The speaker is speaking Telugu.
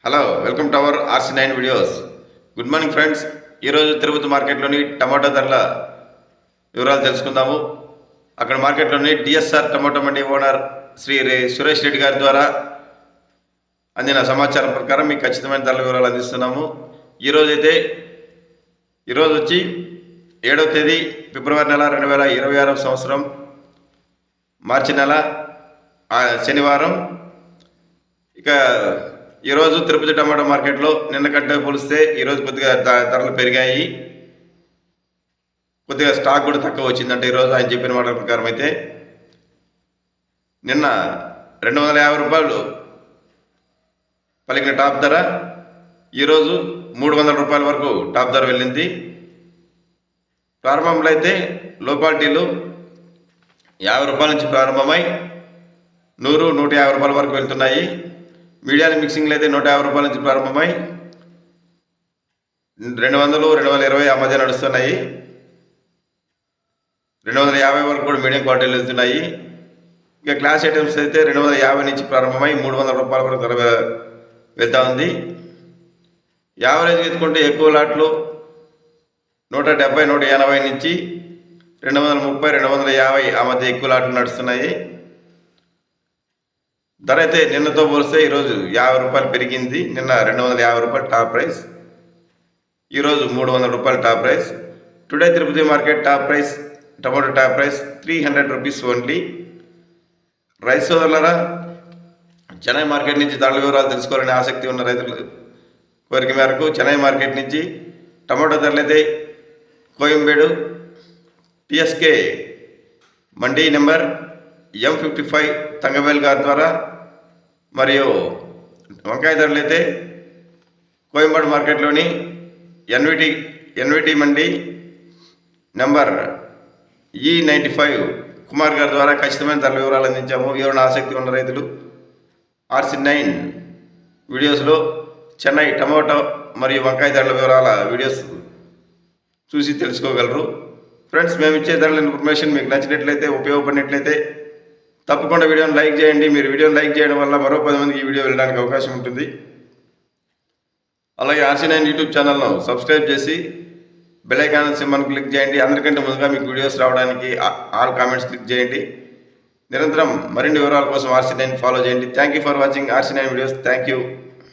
Hello welcome to our RC9 videos. Good morning friends. ఈరోజు తిరుపతి మార్కెట్లోని టమాటో ధరల వివరాలు తెలుసుకుందాము. అక్కడ మార్కెట్లోని DSR టమాటో మండి ఓనర్ శ్రీ సురేష్ రెడ్డి గారి ద్వారా అందిన సమాచారం ప్రకారం మీకు ఖచ్చితమైన ధరల వివరాలు అందిస్తున్నాము. ఈరోజు వచ్చి 7వ తేదీ ఫిబ్రవరి నెల 2026వ సంవత్సరం మార్చి నెల శనివారం. ఇక ఈరోజు తిరుపతి టమాటో మార్కెట్లో నిన్న కంటే పోలిస్తే ఈరోజు కొద్దిగా ధరలు పెరిగాయి. కొద్దిగా స్టాక్ కూడా తక్కువ వచ్చిందంటే ఈరోజు ఆయన చెప్పిన మాట ప్రకారం అయితే నిన్న 250 రూపాయలు పలికిన టాప్ ధర ఈరోజు 300 రూపాయల వరకు టాప్ ధర వెళ్ళింది. ప్రారంభంలో అయితే లో క్వాలిటీలు 50 రూపాయల నుంచి ప్రారంభమై 100-150 రూపాయల వరకు వెళ్తున్నాయి. మీడియాల మిక్సింగ్లు అయితే 150 రూపాయల నుంచి ప్రారంభమై 200-220 ఆ మధ్య నడుస్తున్నాయి. 250 వరకు కూడా మీడియం క్వాలిటీలు వెళ్తున్నాయి. ఇక క్లాస్ ఐటమ్స్ అయితే 250 నుంచి ప్రారంభమై 300 రూపాయల వరకు ధర వెళ్తూ ఉంది. యావరేజ్ ఎత్తుకుంటే ఎక్కువ లాట్లు 170-180 నుంచి 230-250 ఆ మధ్య ఎక్కువ లాట్లు నడుస్తున్నాయి. ధర అయితే నిన్నతో పోలిస్తే ఈరోజు 50 రూపాయలు పెరిగింది. నిన్న 250 రూపాయలు టాప్ ప్రైస్, ఈరోజు 300 రూపాయలు top price. Today Tirupati market top price, tomato top price 300 rupees only. రైస్ సోదరులరా, చెన్నై మార్కెట్ నుంచి ధరల వివరాలు తెలుసుకోవాలని ఆసక్తి ఉన్న రైతులు కోరిక మేరకు చెన్నై మార్కెట్ నుంచి టమాటో ధరలు అయితే Koyambedu TSK mandi number M55 Thangavel గారి ద్వారా, మరియు వంకాయ ధరలు అయితే కోయంబేడు మార్కెట్లోని NVT మండి నెంబర్ E95 కుమార్ గారి ద్వారా ఖచ్చితమైన ధరల వివరాలు అందించాము. ఎవరైనా ఆసక్తి ఉన్న రైతులు RC9 వీడియోస్లో చెన్నై టమాటో మరియు వంకాయ ధరల వివరాల వీడియోస్ చూసి తెలుసుకోగలరు. ఫ్రెండ్స్, మేము ఇచ్చే ధరల ఇన్ఫర్మేషన్ మీకు నచ్చినట్లయితే, ఉపయోగపడినట్లయితే తప్పకుండా వీడియోని లైక్ చేయండి. మీరు వీడియోని లైక్ చేయడం వల్ల మరో 10 మందికి ఈ వీడియో వెళ్ళడానికి అవకాశం ఉంటుంది. అలాగే RC9 యూట్యూబ్ ఛానల్ను సబ్స్క్రైబ్ చేసి బెల్ ఐకాన్ సింబల్ని క్లిక్ చేయండి. అందరికంటే ముందుగా మీకు వీడియోస్ రావడానికి ఆల్ కామెంట్స్ క్లిక్ చేయండి. నిరంతరం మరిన్ని వివరాల కోసం RC9 ఫాలో చేయండి. Thank you for watching RC9 videos. Thank you.